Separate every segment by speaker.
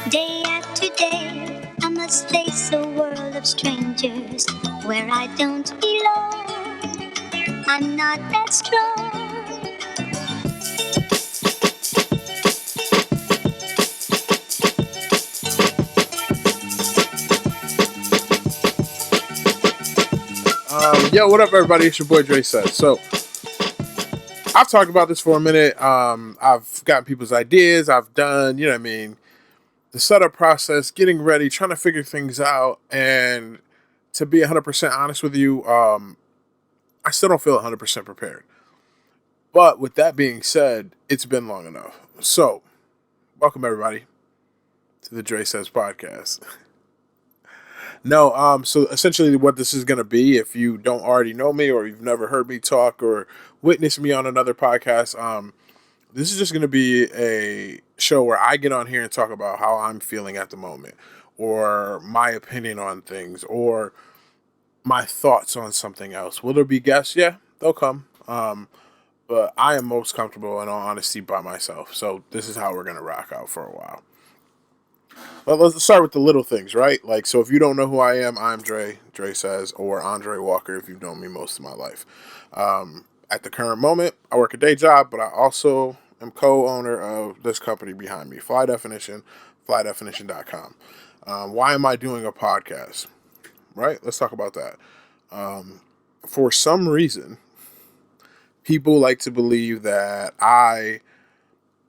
Speaker 1: Day after day, I must face a world of strangers where I don't belong. I'm not that strong.
Speaker 2: Yo, what up, everybody? It's your boy DreSays. So, I've talked about this for a minute. I've gotten people's ideas. I've done, the setup process, getting ready, trying to figure things out. And to be 100% honest with you, I still don't feel 100% prepared. But with that being said, it's been long enough. So, welcome, everybody, to the DreSays Podcast. No, so essentially what this is going to be, if you don't already know me or you've never heard me talk or witnessed me on another podcast, this is just going to be a show where I get on here and talk about how I'm feeling at the moment or my opinion on things or my thoughts on something else. Will there be guests? Yeah, they'll come. But I am most comfortable in all honesty by myself. So this is how we're going to rock out for a while. Well, let's start with the little things, right? Like, so if you don't know who I am, I'm DreSays, or Andre Walker if you've known me most of my life. At the current moment, I work a day job, but I also am co-owner of this company behind me, Fly Definition, flydefinition.com. Why am I doing a podcast? Right? Let's talk about that. For some reason, people like to believe that I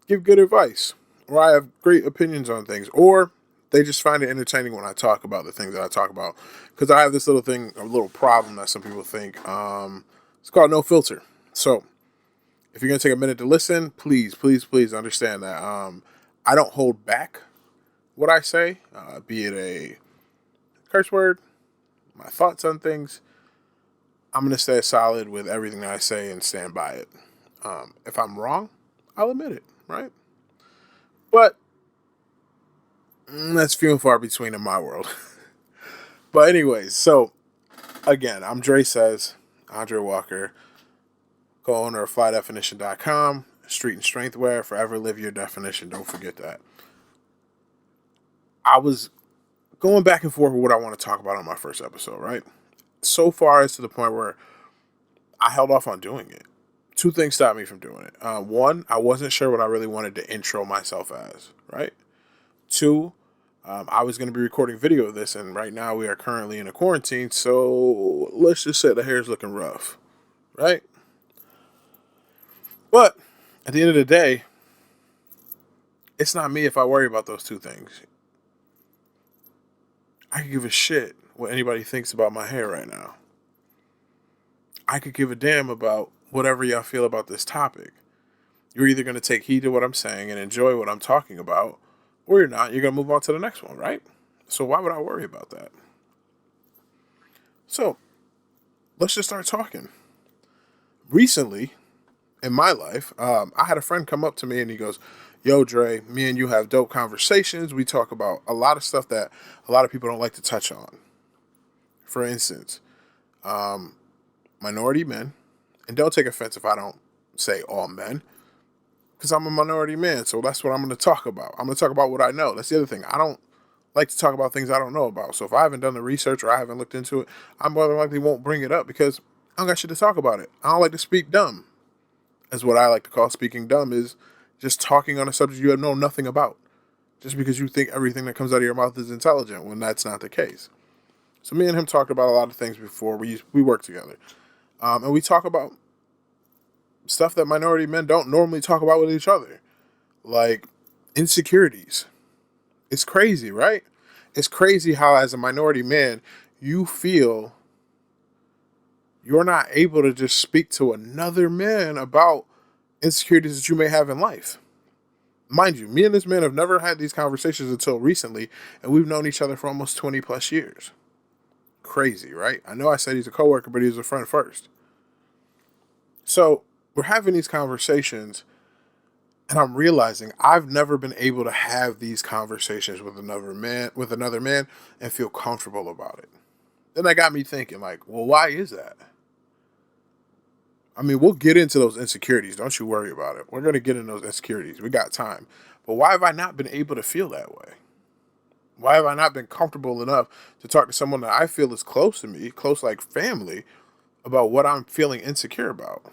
Speaker 2: give good advice, or I have great opinions on things, or they just find it entertaining when I talk about the things that I talk about. Because I have this little thing, a little problem that some people think. It's called no filter. So if you're going to take a minute to listen, please understand that I don't hold back what I say, be it a curse word, my thoughts on things. I'm going to stay solid with everything that I say and stand by it. If I'm wrong, I'll admit it, right? But that's few and far between in my world. But anyways, so again, I'm DreSays, Andre Walker, co-owner of flydefinition.com, street and strength wear, forever live your definition. Don't forget that. I was going back and forth with what I want to talk about on my first episode, right? So far as to the point where I held off on doing it. Two things stopped me from doing it. One, I wasn't sure what I really wanted to intro myself as, right? Two, I was going to be recording video of this, and right now we are currently in a quarantine, so let's just say the hair's looking rough, right? But at the end of the day, it's not me if I worry about those two things. I could give a shit what anybody thinks about my hair right now. I could give a damn about whatever y'all feel about this topic. You're either going to take heed to what I'm saying and enjoy what I'm talking about, or you're not. You're going to move on to the next one, right? So why would I worry about that? So let's just start talking. Recently, in my life, I had a friend come up to me and he goes, "Yo, Dre, me and you have dope conversations. We talk about a lot of stuff that a lot of people don't like to touch on. For instance, minority men, and don't take offense if I don't say all men, because I'm a minority man, so that's what I'm going to talk about. I'm going to talk about what I know. That's the other thing. I don't like to talk about things I don't know about. So if I haven't done the research or I haven't looked into it, I more than likely won't bring it up because I don't got shit to talk about it. I don't like to speak dumb. That's what I like to call speaking dumb, is just talking on a subject you know nothing about. Just because you think everything that comes out of your mouth is intelligent when that's not the case. So me and him talked about a lot of things before. We work together. And we talk about stuff that minority men don't normally talk about with each other. Like insecurities. It's crazy, right? It's crazy how as a minority man, you feel you're not able to just speak to another man about insecurities that you may have in life. Mind you, me and this man have never had these conversations until recently, and we've known each other for almost 20 plus years. Crazy, right? I know I said he's a coworker, but he was a friend first. So we're having these conversations, and I'm realizing I've never been able to have these conversations with another man and feel comfortable about it. Then that got me thinking, like, well, why is that? I mean, we'll get into those insecurities. Don't you worry about it. We're going to get into those insecurities. We got time. But why have I not been able to feel that way? Why have I not been comfortable enough to talk to someone that I feel is close to me, close like family, about what I'm feeling insecure about?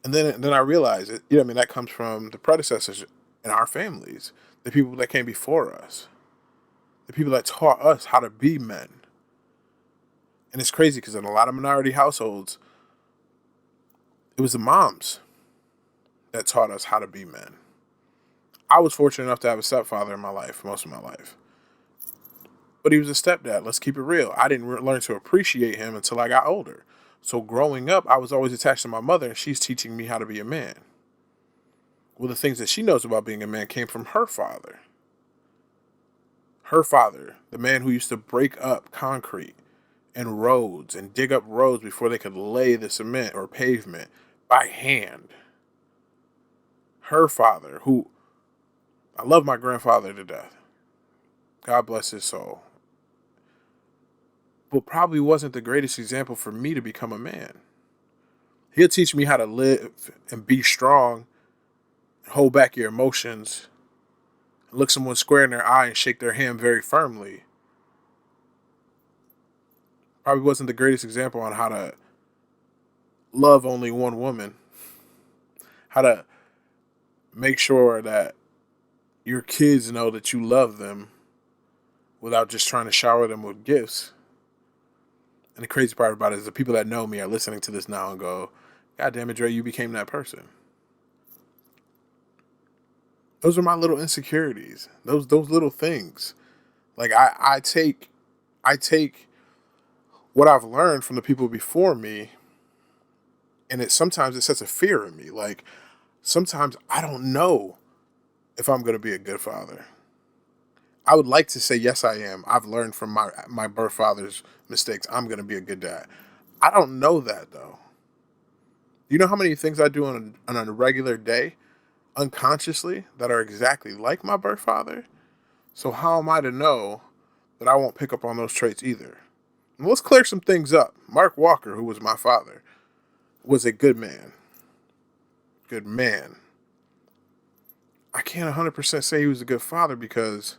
Speaker 2: And then I realized it, that comes from the predecessors in our families, the people that came before us, the people that taught us how to be men. And it's crazy because in a lot of minority households, it was the moms that taught us how to be men. I was fortunate enough to have a stepfather in my life, most of my life. But he was a stepdad. Let's keep it real. I didn't learn to appreciate him until I got older. So growing up, I was always attached to my mother, and she's teaching me how to be a man. Well, the things that she knows about being a man came from her father. Her father, the man who used to break up concrete and roads and dig up roads before they could lay the cement or pavement by hand. Her father, who I love my grandfather to death. God bless his soul. But probably wasn't the greatest example for me to become a man. He'll teach me how to live and be strong, hold back your emotions, look someone square in their eye and shake their hand very firmly. Probably wasn't the greatest example on how to love only one woman, how to make sure that your kids know that you love them without just trying to shower them with gifts. And the crazy part about it is the people that know me are listening to this now and go, God damn it, Dre, you became that person. Those are my little insecurities. Those little things. Like I take what I've learned from the people before me, and sometimes it sets a fear in me. Like sometimes I don't know if I'm gonna be a good father. I would like to say yes I am. I've learned from my birth father's mistakes. I'm gonna be a good dad. I don't know that though. You know how many things I do on a regular day, unconsciously, that are exactly like my birth father? So how am I to know that I won't pick up on those traits either? And let's clear some things up. Mark Walker, who was my father, was a good man. Good man. I can't 100% say he was a good father because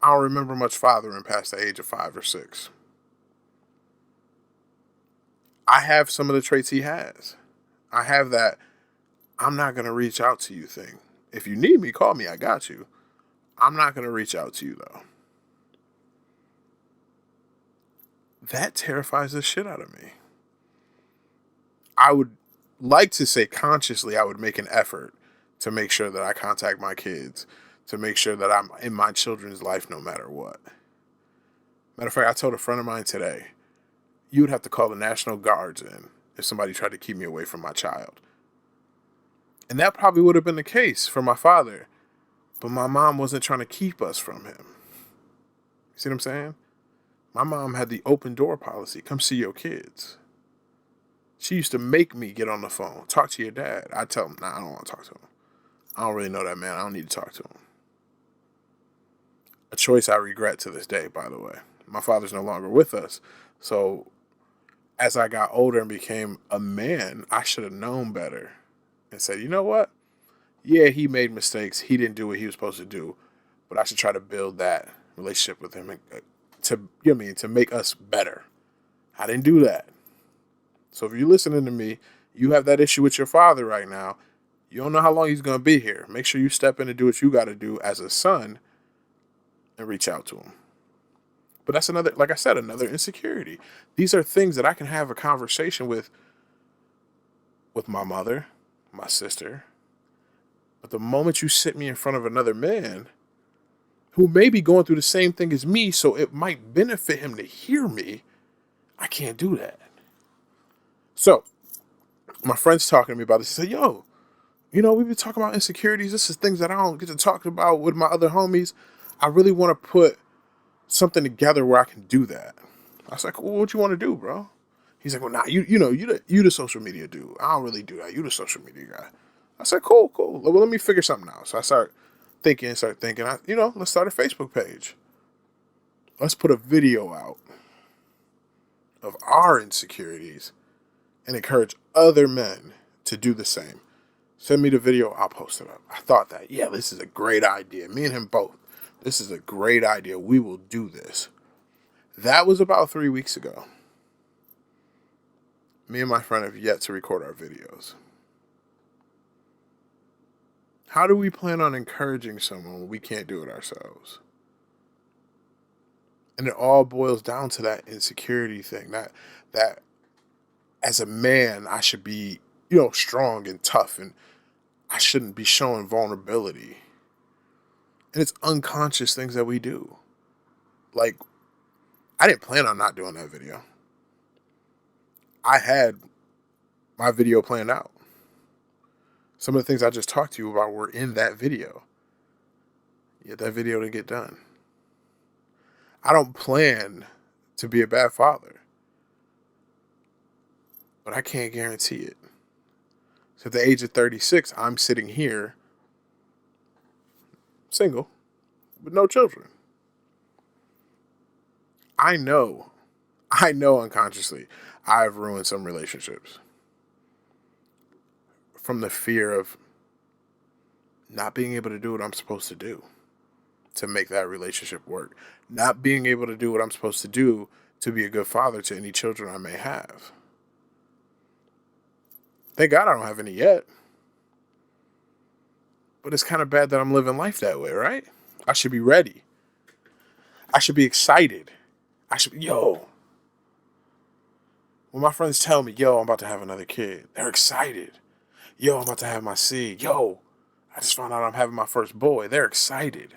Speaker 2: I don't remember much fathering past the age of 5 or 6. I have some of the traits he has. I have that I'm not going to reach out to you thing. If you need me, call me. I got you. I'm not going to reach out to you, though. That terrifies the shit out of me. I would like to say consciously I would make an effort to make sure that I contact my kids, to make sure that I'm in my children's life no matter what. Matter of fact, I told a friend of mine today, you would have to call the National Guards in if somebody tried to keep me away from my child. And that probably would have been the case for my father, but my mom wasn't trying to keep us from him. You see what I'm saying? My mom had the open door policy. Come see your kids. She used to make me get on the phone, talk to your dad. I tell him, nah, I don't want to talk to him. I don't really know that man. I don't need to talk to him. A choice I regret to this day, by the way. My father's no longer with us. So as I got older and became a man, I should have known better and said, you know what? Yeah, he made mistakes. He didn't do what he was supposed to do, but I should try to build that relationship with him to make us better. I didn't do that. So if you're listening to me, you have that issue with your father right now. You don't know how long he's going to be here. Make sure you step in and do what you got to do as a son and reach out to him. But that's another, like I said, another insecurity. These are things that I can have a conversation with my mother, my sister. But the moment you sit me in front of another man who may be going through the same thing as me, so it might benefit him to hear me, I can't do that. So my friend's talking to me about this. He said, yo, we've been talking about insecurities. This is things that I don't get to talk about with my other homies. I really want to put something together where I can do that. I was like, well, what you want to do, bro? He's like, well, nah, you the social media dude. I don't really do that. You the social media guy. I said, cool. Well, let me figure something out. So I start thinking, let's start a Facebook page. Let's put a video out of our insecurities and encourage other men to do the same. Send me the video, I'll post it up. I thought that, yeah, this is a great idea. Me and him both. This is a great idea. We will do this. That was about 3 weeks ago. Me and my friend have yet to record our videos. How do we plan on encouraging someone when we can't do it ourselves? And it all boils down to that insecurity thing. That as a man, I should be, strong and tough, and I shouldn't be showing vulnerability. And it's unconscious things that we do. Like, I didn't plan on not doing that video. I had my video planned out. Some of the things I just talked to you about were in that video. Yet that video didn't get done. I don't plan to be a bad father, but I can't guarantee it. So at the age of 36, I'm sitting here single with no children. I know unconsciously I've ruined some relationships from the fear of not being able to do what I'm supposed to do to make that relationship work. Not being able to do what I'm supposed to do to be a good father to any children I may have. Thank God I don't have any yet. But it's kind of bad that I'm living life that way, right? I should be ready. I should be excited. When my friends tell me, I'm about to have another kid, they're excited. I'm about to have my seed. I just found out I'm having my first boy. They're excited.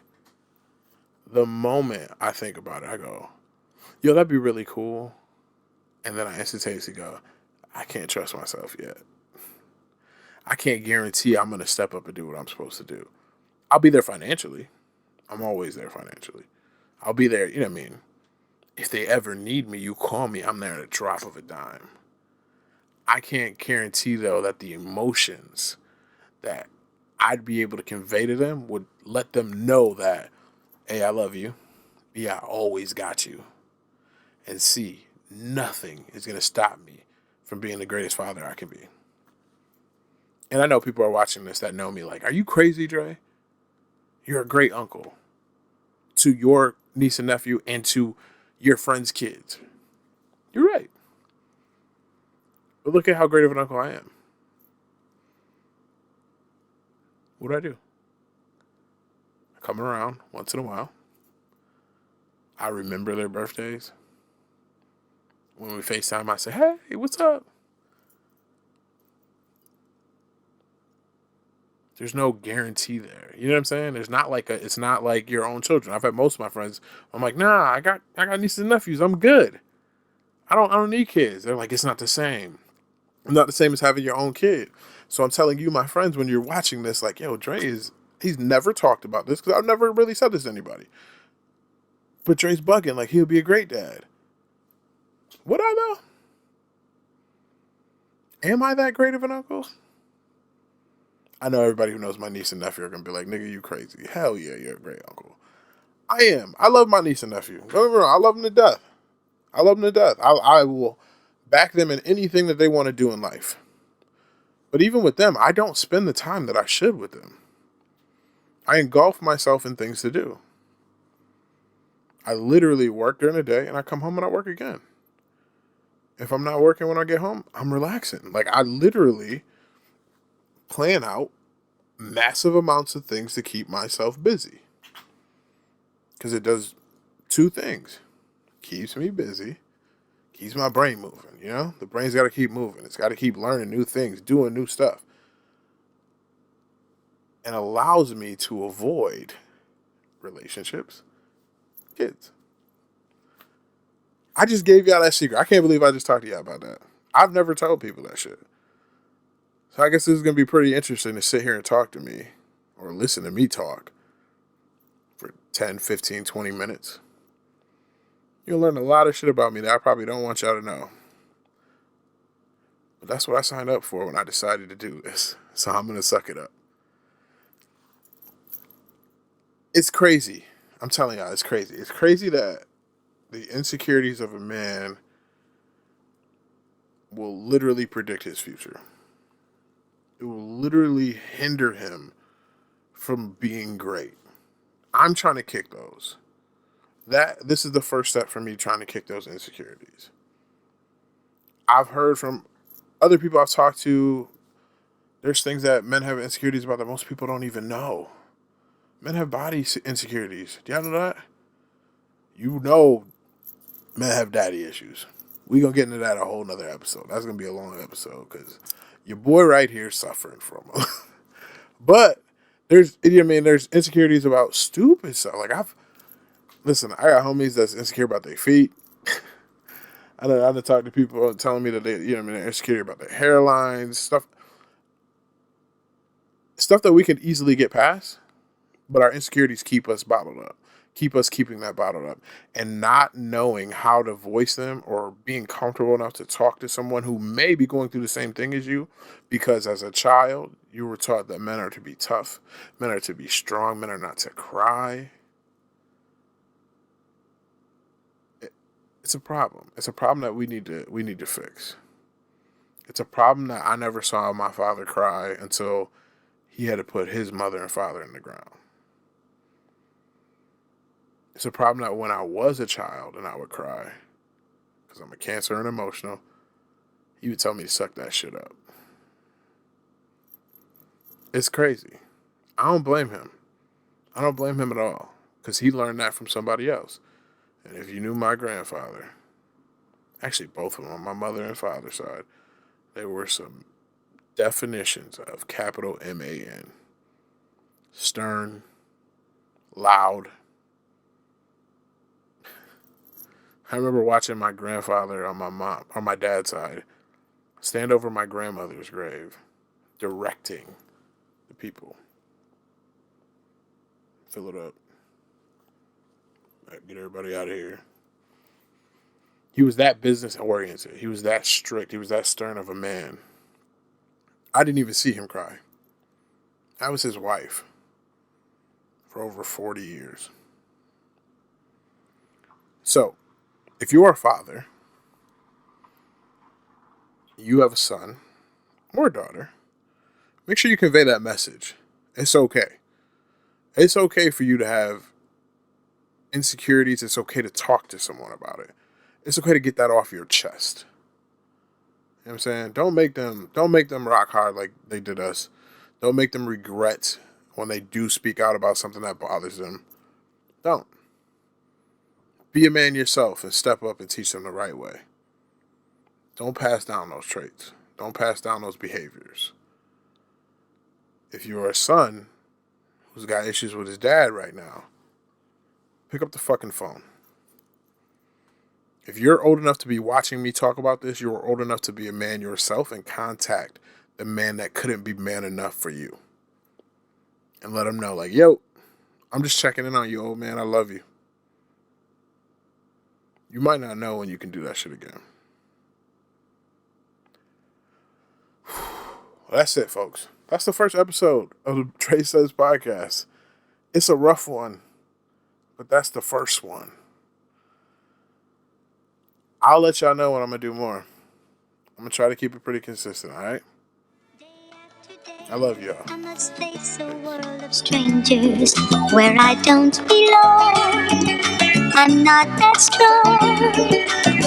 Speaker 2: The moment I think about it, I go, that'd be really cool. And then I instantaneously go, I can't trust myself yet. I can't guarantee I'm going to step up and do what I'm supposed to do. I'll be there financially. I'm always there financially. I'll be there, if they ever need me, you call me, I'm there at a drop of a dime. I can't guarantee, though, that the emotions that I'd be able to convey to them would let them know that, A, I love you. B, I always got you. And C, nothing is going to stop me from being the greatest father I can be. And I know people are watching this that know me like, are you crazy, Dre? You're a great uncle to your niece and nephew and to your friends' kids. You're right. But look at how great of an uncle I am. What do? I come around once in a while. I remember their birthdays. When we FaceTime, I say, hey, what's up? There's no guarantee there. You know what I'm saying? It's not like your own children. I've had most of my friends, I'm like, nah, I got nieces and nephews. I'm good. I don't need kids. They're like, it's not the same. It's not the same as having your own kid. So I'm telling you, my friends, when you're watching this, like, he's never talked about this because I've never really said this to anybody. But Dre's bugging, like, he'll be a great dad. Would I though? Am I that great of an uncle? I know everybody who knows my niece and nephew are going to be like, nigga, you crazy. Hell yeah, you're a great uncle. I am. I love my niece and nephew. Don't get me wrong. I love them to death. I will back them in anything that they want to do in life. But even with them, I don't spend the time that I should with them. I engulf myself in things to do. I literally work during the day and I come home and I work again. If I'm not working when I get home, I'm relaxing. Like, I literally plan out massive amounts of things to keep myself busy. Because it does two things. Keeps me busy, keeps my brain moving, The brain's got to keep moving. It's got to keep learning new things, doing new stuff. And allows me to avoid relationships, kids. I just gave y'all that secret. I can't believe I just talked to y'all about that. I've never told people that shit. So I guess this is going to be pretty interesting to sit here and talk to me or listen to me talk for 10, 15, 20 minutes. You'll learn a lot of shit about me that I probably don't want y'all to know. But that's what I signed up for when I decided to do this. So I'm going to suck it up. It's crazy. I'm telling y'all, it's crazy. It's crazy that the insecurities of a man will literally predict his future. It will literally hinder him from being great. I'm trying to kick those. This is the first step for me trying to kick those insecurities. I've heard from other people I've talked to, there's things that men have insecurities about that most people don't even know. Men have body insecurities. Do y'all know that? You know men have daddy issues. We're going to get into that a whole nother episode. That's going to be a long episode because your boy right here is suffering from them. But there's insecurities about stupid stuff. Like I got homies that's insecure about their feet. I done talked to people telling me that they're insecure about their hairlines, stuff that we can easily get past, but our insecurities keep us bottled up, keep us keeping that bottled up, and not knowing how to voice them or being comfortable enough to talk to someone who may be going through the same thing as you, because as a child, you were taught that men are to be tough, men are to be strong, men are not to cry. It's a problem. It's a problem that we need to fix. It's a problem that I never saw my father cry until he had to put his mother and father in the ground. It's a problem that when I was a child and I would cry, because I'm a Cancer and emotional, he would tell me to suck that shit up. It's crazy. I don't blame him. I don't blame him at all, because he learned that from somebody else. And if you knew my grandfather, actually both of them on my mother and father's side, there were some definitions of capital M-A-N. Stern, loud. I remember watching my grandfather on my dad's side stand over my grandmother's grave, directing the people. Fill it up. Get everybody out of here. He was that business oriented. He was that strict. He was that stern of a man. I didn't even see him cry. I was his wife for over 40 years. So, if you're a father, you have a son or a daughter, make sure you convey that message. It's okay. It's okay for you to have insecurities. It's okay to talk to someone about it. It's okay to get that off your chest. You know what I'm saying? Don't make them rock hard like they did us. Don't make them regret when they do speak out about something that bothers them. Don't. Be a man yourself and step up and teach them the right way. Don't pass down those traits. Don't pass down those behaviors. If you're a son who's got issues with his dad right now, pick up the fucking phone. If you're old enough to be watching me talk about this, you're old enough to be a man yourself and contact the man that couldn't be man enough for you. And let him know, like, yo, I'm just checking in on you, old man. I love you. You might not know when you can do that shit again. Well, that's it, folks. That's the first episode of the DreSays Podcast. It's a rough one, but that's the first one. I'll let y'all know when I'm going to do more. I'm going to try to keep it pretty consistent, all right? I love y'all.
Speaker 1: I must face a world of strangers where I don't belong. I'm not that strong.